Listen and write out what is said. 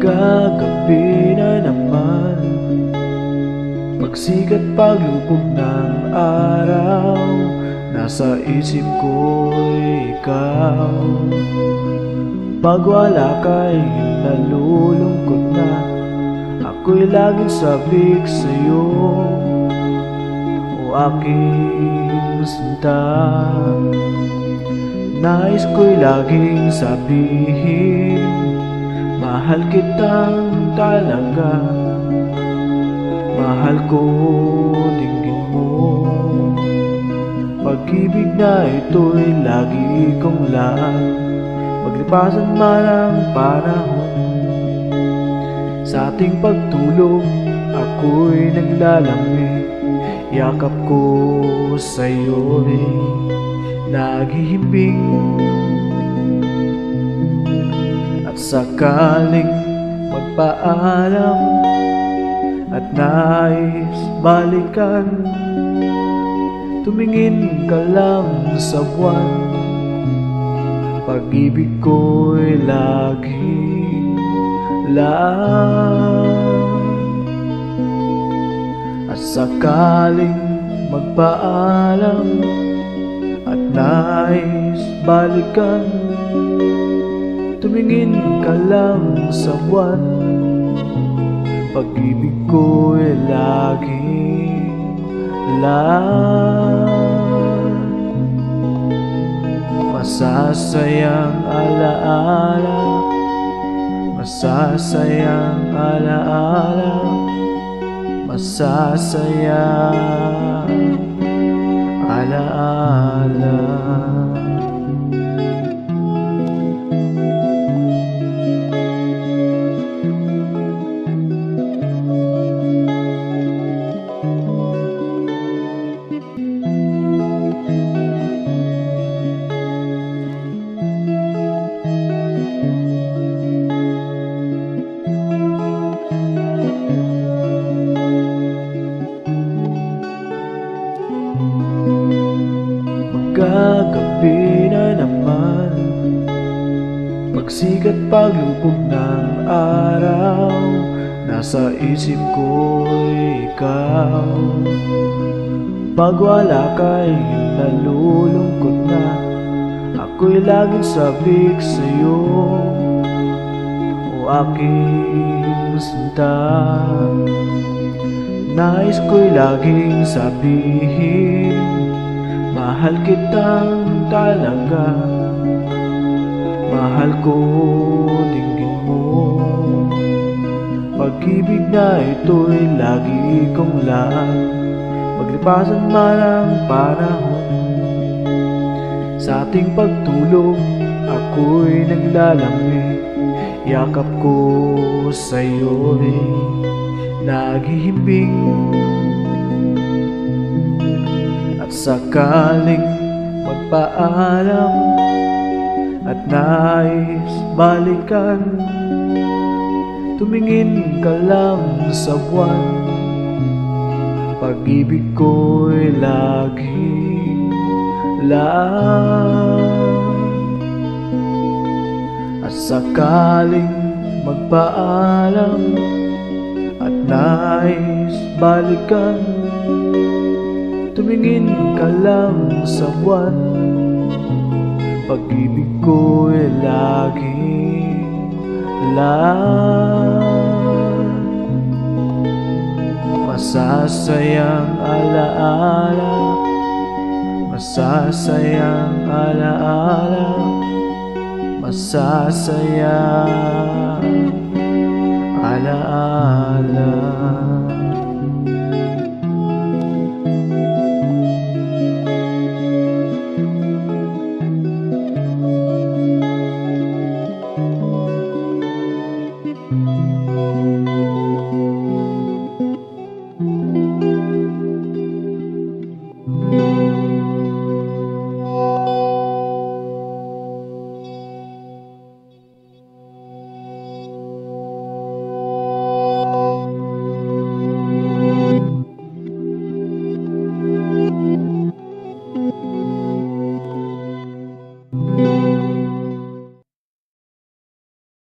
Magagabi na naman, pagsikat paglubog ng araw, nasa isip ko'y ikaw. Pag wala ka'y nalulungkot na, ako'y laging sabik sa'yo, o aking sinta. Nais ko'y laging sabihin, mahal kitang talaga. Mahal ko dinggin mo, pag-ibig na ito'y lagi kong laan. Paglipasan man ang panahon, sa ating pagtulog ako'y naglalamig. Yakap ko sa'yo'y naghihimbing, at sakaling magpaalam at nais balikan, tumingin ka lang sa buwan. Pag-ibig ko'y laging laan, at sakaling magpaalam at nais balikan, tumingin ka lang sa buwan. Pag-ibig ko'y laging laan, masasayang alaala, masasayang alaala, masasayang alaala. Magagabi na naman, pagsikat paglubog ng araw, nasa isip ko'y ikaw. Pag wala ka'y nalulungkot na, ako'y laging sabik sa'yo, o aking sinta. Nais ko'y laging sabihin, mahal kitang talaga. Mahal ko dinggin mo, pag-ibig na ito'y lagi kong laan. Paglipasan man ang panahon, sa ating pagtulog ako'y naglalamig. Yakap ko sa'yo'y naghihimbing, at sakaling magpaalam at nais balikan, tumingin ka lang sa buwan. Pag-ibig ko'y laging laan, at sakaling magpaalam at nais balikan, tumingin ka lang sa buwan. Pag-ibig ko'y laging laan, masasayang alaala, masasayang alaala, masasayang alaala.